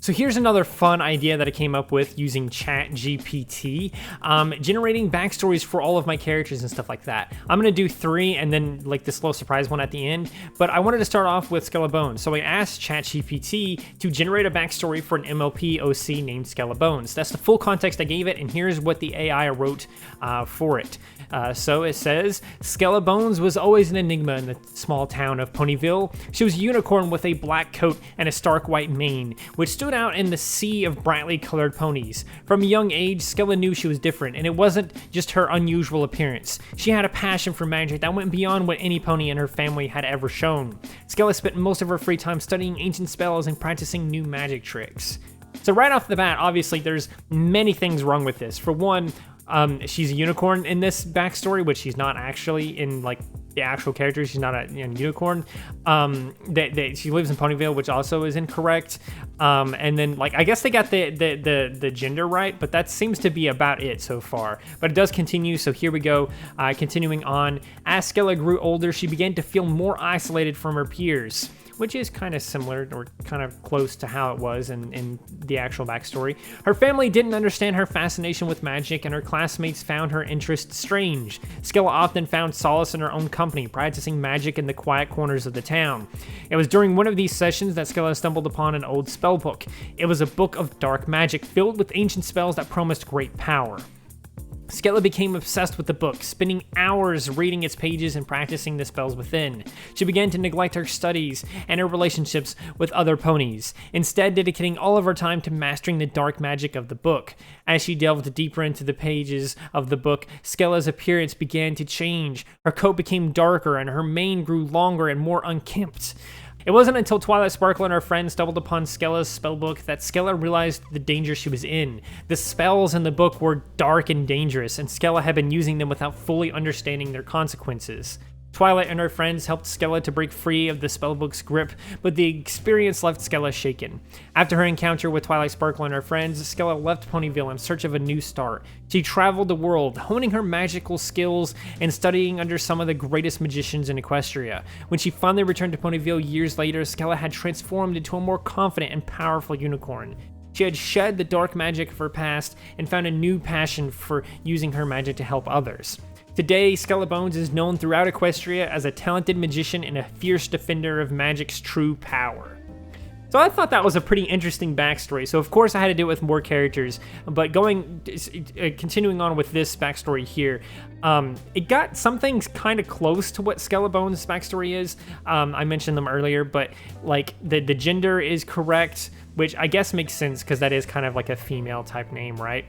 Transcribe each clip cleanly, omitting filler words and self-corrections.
So here's another fun idea that I came up with using ChatGPT, generating backstories for all of my characters and stuff like that. I'm gonna do 3 and then like this little surprise one at the end, but I wanted to start off with Skelebones. So I asked ChatGPT to generate a backstory for an MLP OC named Skelebones. That's the full context I gave it, and here's what the AI wrote for it. So it says, Skelebones was always an enigma in the small town of Ponyville. She was a unicorn with a black coat and a stark white mane, which stood out in the sea of brightly colored ponies. From a young age, Skella knew she was different, and it wasn't just her unusual appearance. She had a passion for magic that went beyond what any pony in her family had ever shown. Skella spent most of her free time studying ancient spells and practicing new magic tricks. So right off the bat, obviously there's many things wrong with this. For one, she's a unicorn in this backstory, which she's not actually in like the actual character. She's not a unicorn. She lives in Ponyville, which also is incorrect. And then like I guess they got the gender right, but that seems to be about it so far. But it does continue. So here we go. Continuing on, as Skella grew older, she began to feel more isolated from her peers, which is kind of similar or kind of close to how it was in the actual backstory. Her family didn't understand her fascination with magic, and her classmates found her interest strange. Skella often found solace in her own company, practicing magic in the quiet corners of the town. It was during one of these sessions that Skella stumbled upon an old spell book. It was a book of dark magic filled with ancient spells that promised great power. Skella became obsessed with the book, spending hours reading its pages and practicing the spells within. She began to neglect her studies and her relationships with other ponies, instead dedicating all of her time to mastering the dark magic of the book. As she delved deeper into the pages of the book, Skella's appearance began to change. Her coat became darker and her mane grew longer and more unkempt. It wasn't until Twilight Sparkle and her friends stumbled upon Skella's spellbook that Skella realized the danger she was in. The spells in the book were dark and dangerous, and Skella had been using them without fully understanding their consequences. Twilight and her friends helped Skella to break free of the spellbook's grip, but the experience left Skella shaken. After her encounter with Twilight Sparkle and her friends, Skella left Ponyville in search of a new start. She traveled the world, honing her magical skills and studying under some of the greatest magicians in Equestria. When she finally returned to Ponyville years later, Skella had transformed into a more confident and powerful unicorn. She had shed the dark magic of her past and found a new passion for using her magic to help others. Today, Skellebones is known throughout Equestria as a talented magician and a fierce defender of magic's true power. So I thought that was a pretty interesting backstory. So of course I had to do it with more characters, but continuing on with this backstory here, it got some things kind of close to what Skellebones' backstory is. I mentioned them earlier, but like the gender is correct, which I guess makes sense because that is kind of like a female type name, right?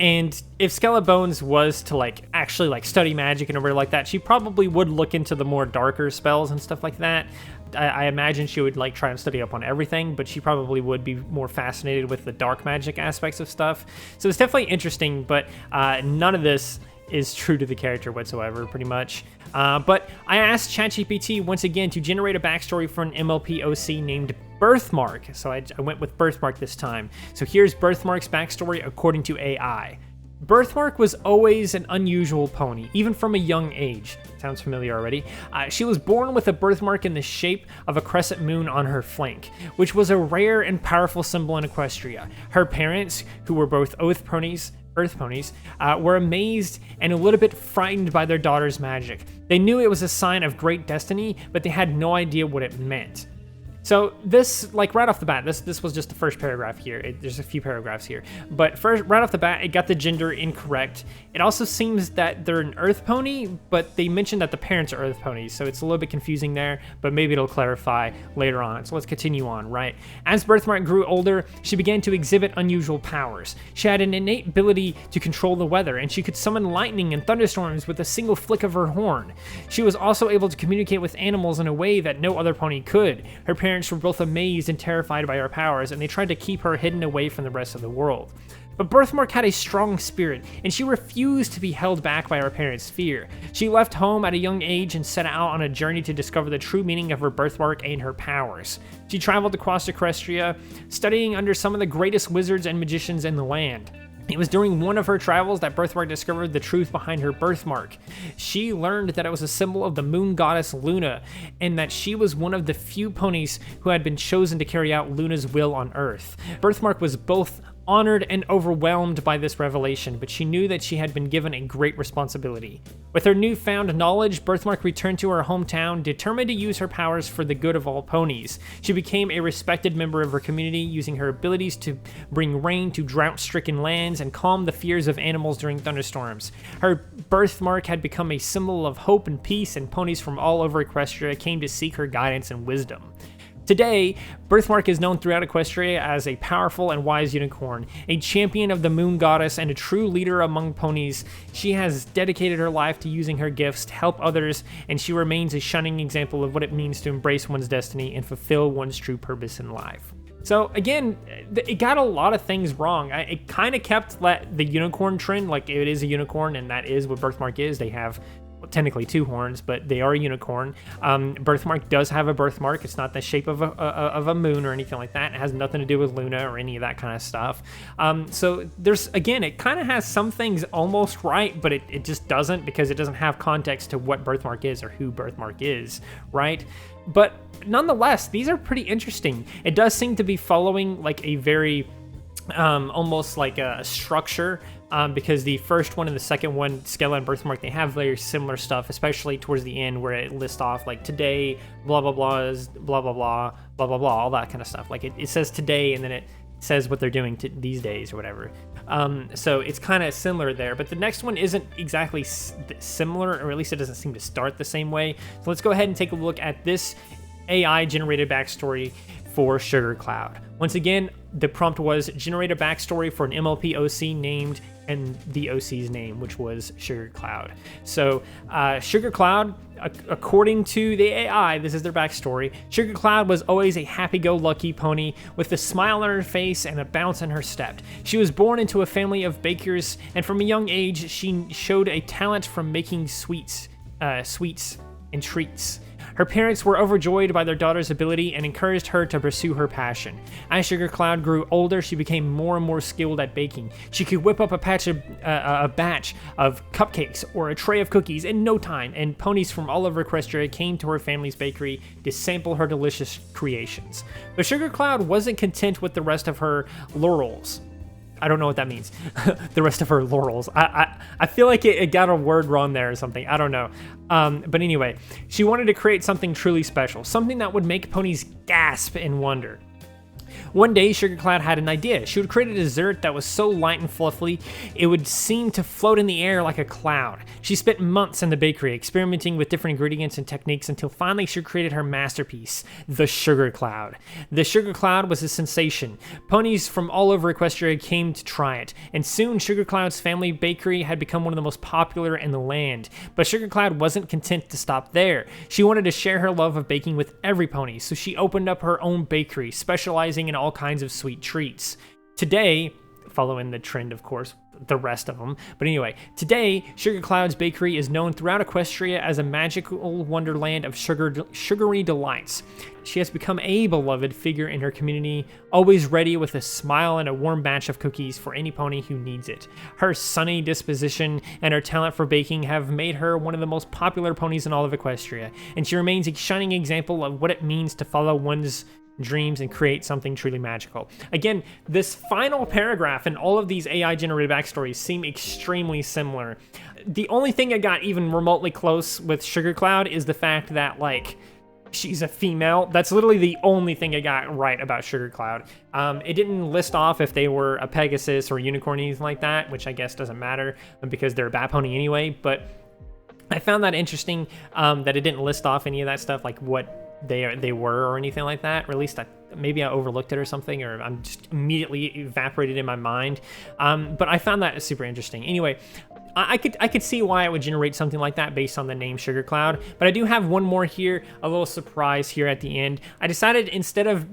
And if Skellebones was to actually study magic and everything like that, she probably would look into the more darker spells and stuff like that. I imagine she would try and study up on everything, but she probably would be more fascinated with the dark magic aspects of stuff. So it's definitely interesting, but none of this is true to the character whatsoever, pretty much. But I asked ChatGPT once again to generate a backstory for an MLP OC named Birthmark. So I went with Birthmark this time. So here's Birthmark's backstory according to AI. Birthmark was always an unusual pony, even from a young age. Sounds familiar already. She was born with a birthmark in the shape of a crescent moon on her flank, which was a rare and powerful symbol in Equestria. Her parents, who were both Earth ponies, were amazed and a little bit frightened by their daughter's magic. They knew it was a sign of great destiny, but they had no idea what it meant. So this, right off the bat, this was just the first paragraph here. There's a few paragraphs here. But first, right off the bat, it got the gender incorrect. It also seems that they're an Earth pony, but they mentioned that the parents are Earth ponies, so it's a little bit confusing there, but maybe it'll clarify later on. So let's continue on, right? As Birthmark grew older, she began to exhibit unusual powers. She had an innate ability to control the weather, and she could summon lightning and thunderstorms with a single flick of her horn. She was also able to communicate with animals in a way that no other pony could. Her parents were both amazed and terrified by her powers, and they tried to keep her hidden away from the rest of the world. But Birthmark had a strong spirit, and she refused to be held back by her parents' fear. She left home at a young age and set out on a journey to discover the true meaning of her birthmark and her powers. She traveled across Equestria, studying under some of the greatest wizards and magicians in the land. It was during one of her travels that Birthmark discovered the truth behind her birthmark. She learned that it was a symbol of the moon goddess Luna, and that she was one of the few ponies who had been chosen to carry out Luna's will on Earth. Birthmark was both honored and overwhelmed by this revelation, but she knew that she had been given a great responsibility. With her newfound knowledge, Birthmark returned to her hometown, determined to use her powers for the good of all ponies. She became a respected member of her community, using her abilities to bring rain to drought-stricken lands and calm the fears of animals during thunderstorms. Her birthmark had become a symbol of hope and peace, and ponies from all over Equestria came to seek her guidance and wisdom. Today, Birthmark is known throughout Equestria as a powerful and wise unicorn, a champion of the moon goddess, and a true leader among ponies. She has dedicated her life to using her gifts to help others, and she remains a shining example of what it means to embrace one's destiny and fulfill one's true purpose in life. So again, it got a lot of things wrong. It kind of kept the unicorn trend, like it is a unicorn, and that is what Birthmark is. They have technically two horns, but they are a unicorn. Birthmark does have a birthmark. It's not the shape of a moon or anything like that. It has nothing to do with Luna or any of that kind of stuff. So there's, again, it kind of has some things almost right, but it just doesn't, because it doesn't have context to what Birthmark is or who Birthmark is, right? But nonetheless, these are pretty interesting. It does seem to be following like a very almost like a structure, because the first one and the second one, Skella and Birthmark, they have very similar stuff, especially towards the end where it lists off like today, blah, blah, blah, is blah, blah, blah, blah, blah, blah, all that kind of stuff. Like it says today, and then it says what they're doing these days or whatever. So it's kind of similar there, but the next one isn't exactly similar, or at least it doesn't seem to start the same way. So let's go ahead and take a look at this AI generated backstory for Sugar Cloud. Once again, the prompt was generate a backstory for an MLP OC named and the OC's name, which was Sugar Cloud. So Sugar Cloud, according to the AI, this is their backstory. Sugar Cloud was always a happy-go-lucky pony with a smile on her face and a bounce in her step. She was born into a family of bakers, and from a young age, she showed a talent from making sweets and treats. Her parents were overjoyed by their daughter's ability and encouraged her to pursue her passion. As Sugar Cloud grew older, she became more and more skilled at baking. She could whip up a batch of cupcakes or a tray of cookies in no time, and ponies from all over Equestria came to her family's bakery to sample her delicious creations. But Sugar Cloud wasn't content with the rest of her laurels. I don't know what that means. The rest of her laurels. I feel like it got a word wrong there or something. I don't know. But anyway, she wanted to create something truly special, something that would make ponies gasp in wonder. One day, Sugar Cloud had an idea. She would create a dessert that was so light and fluffy, it would seem to float in the air like a cloud. She spent months in the bakery, experimenting with different ingredients and techniques until finally she created her masterpiece, the Sugar Cloud. The Sugar Cloud was a sensation. Ponies from all over Equestria came to try it, and soon Sugar Cloud's family bakery had become one of the most popular in the land. But Sugar Cloud wasn't content to stop there. She wanted to share her love of baking with every pony, so she opened up her own bakery, specializing in all kinds of sweet treats. Today, following the trend, of course, the rest of them. But anyway, today, Sugar Cloud's bakery is known throughout Equestria as a magical wonderland of sugary delights. She has become a beloved figure in her community, always ready with a smile and a warm batch of cookies for any pony who needs it. Her sunny disposition and her talent for baking have made her one of the most popular ponies in all of Equestria, and she remains a shining example of what it means to follow one's dreams and create something truly magical. Again, this final paragraph and all of these AI generated backstories seem extremely similar. The only thing that got even remotely close with Sugar Cloud is the fact that, like, she's a female. That's literally the only thing I got right about Sugar Cloud. It didn't list off if they were a Pegasus or a unicorn, anything like that, which I guess doesn't matter because they're a bat pony anyway, but I found that interesting that it didn't list off any of that stuff, like what they were or anything like that, or at least maybe I overlooked it or something, or I'm just immediately evaporated in my mind. But I found that super interesting. Anyway, I could see why I would generate something like that based on the name Sugar Cloud, but I do have one more here, a little surprise here at the end. I decided instead of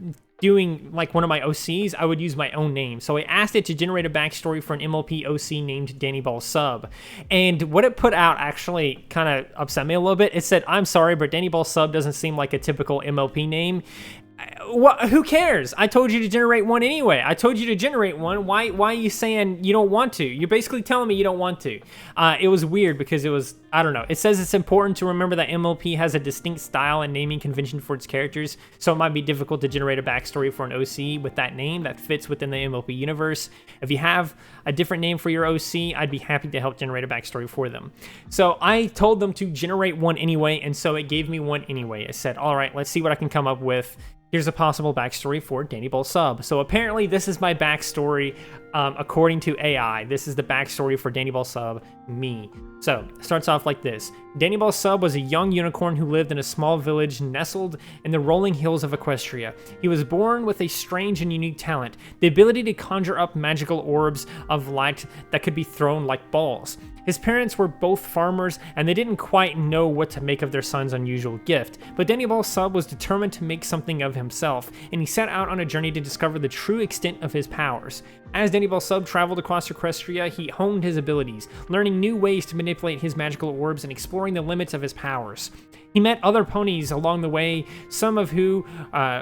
doing like one of my OCs, I would use my own name. So I asked it to generate a backstory for an MLP OC named Danny Ball Sub. And what it put out actually kind of upset me a little bit. It said, "I'm sorry, but Danny Ball Sub doesn't seem like a typical MLP name." Who cares? I told you to generate one anyway. I told you to generate one. Why are you saying you don't want to? You're basically telling me you don't want to. It was weird because it was, I don't know. It says it's important to remember that MLP has a distinct style and naming convention for its characters, so it might be difficult to generate a backstory for an OC with that name that fits within the MLP universe. If you have a different name for your OC, I'd be happy to help generate a backstory for them. So I told them to generate one anyway, and so it gave me one anyway. It said, all right, let's see what I can come up with. Here's a possible backstory for Danny Ball Sub. So apparently this is my backstory according to AI. This is the backstory for Danny Ball Sub, me. So it starts off like this. Danny Ball Sub was a young unicorn who lived in a small village nestled in the rolling hills of Equestria. He was born with a strange and unique talent, the ability to conjure up magical orbs of light that could be thrown like balls. His parents were both farmers, and they didn't quite know what to make of their son's unusual gift, but Danny Ball Sub was determined to make something of himself, and he set out on a journey to discover the true extent of his powers. As Danny Ball Sub traveled across Equestria, he honed his abilities, learning new ways to manipulate his magical orbs and exploring the limits of his powers. He met other ponies along the way, some of who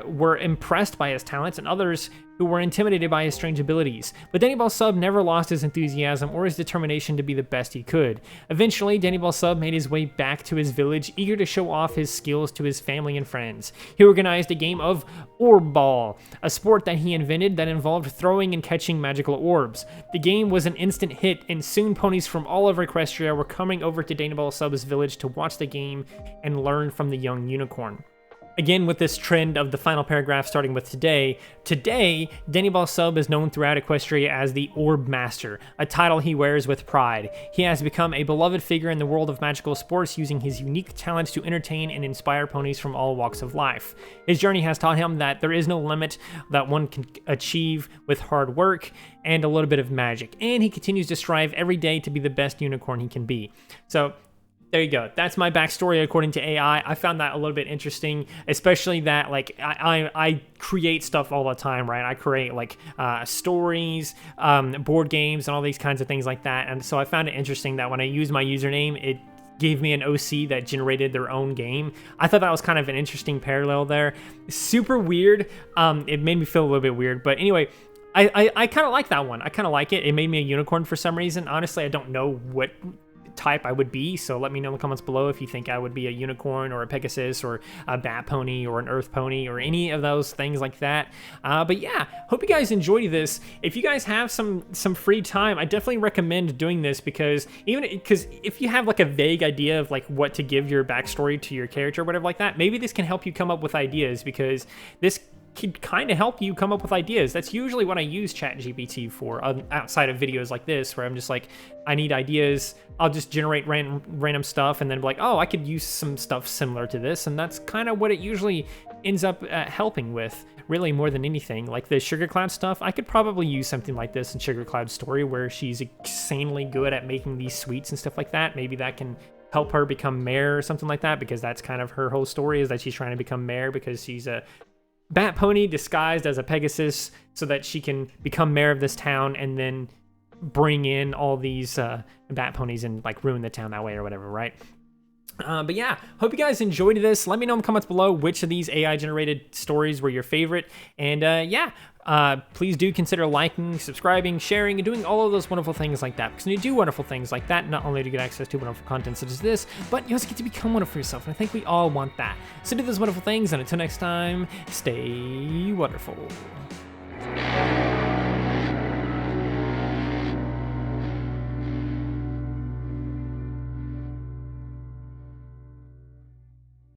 were impressed by his talents and others who were intimidated by his strange abilities. But Danny Ball Sub never lost his enthusiasm or his determination to be the best he could. Eventually, Danny Ball Sub made his way back to his village, eager to show off his skills to his family and friends. He organized a game of Orb Ball, a sport that he invented that involved throwing and catching magical orbs. The game was an instant hit, and soon ponies from all over Equestria were coming over to Danny Ball Sub's village to watch the game and learn from the young unicorn. Again, with this trend of the final paragraph starting with today, Danny Ball Sub is known throughout Equestria as the Orb Master, a title he wears with pride. He has become a beloved figure in the world of magical sports, using his unique talents to entertain and inspire ponies from all walks of life. His journey has taught him that there is no limit that one can achieve with hard work and a little bit of magic, and he continues to strive every day to be the best unicorn he can be. So, there you go. That's my backstory according to AI. I found that a little bit interesting, especially that like I create stuff all the time, right? I create like stories, board games, and all these kinds of things like that. And so I found it interesting that when I use my username, it gave me an OC that generated their own game. I thought that was kind of an interesting parallel there. Super weird. It made me feel a little bit weird, but anyway. I kind of like that one. I kind of like it. It made me a unicorn for some reason. Honestly, I don't know what type I would be, so let me know in the comments below if you think I would be a unicorn or a Pegasus or a bat pony or an earth pony or any of those things like that. But yeah, hope you guys enjoyed this. If you guys have some free time, I definitely recommend doing this, because if you have like a vague idea of like what to give your backstory to your character or whatever like that, maybe this can help you come up with ideas, because this can kind of help you come up with ideas. That's usually what I use ChatGPT for, outside of videos like this, where I'm just like, I need ideas. I'll just generate random stuff and then be like, oh, I could use some stuff similar to this. And that's kind of what it usually ends up helping with, really, more than anything. Like the Sugar Cloud stuff, I could probably use something like this in Sugar Cloud's story, where she's insanely good at making these sweets and stuff like that. Maybe that can help her become mayor or something like that, because that's kind of her whole story, is that she's trying to become mayor because she's a bat pony disguised as a Pegasus, so that she can become mayor of this town and then bring in all these bat ponies and like ruin the town that way or whatever, right? But yeah, hope you guys enjoyed this. Let me know in the comments below which of these AI generated stories were your favorite. And yeah, please do consider liking, subscribing, sharing, and doing all of those wonderful things like that. Because when you do wonderful things like that, not only do you get access to wonderful content such as this, but you also get to become wonderful yourself. And I think we all want that. So do those wonderful things, and until next time, stay wonderful.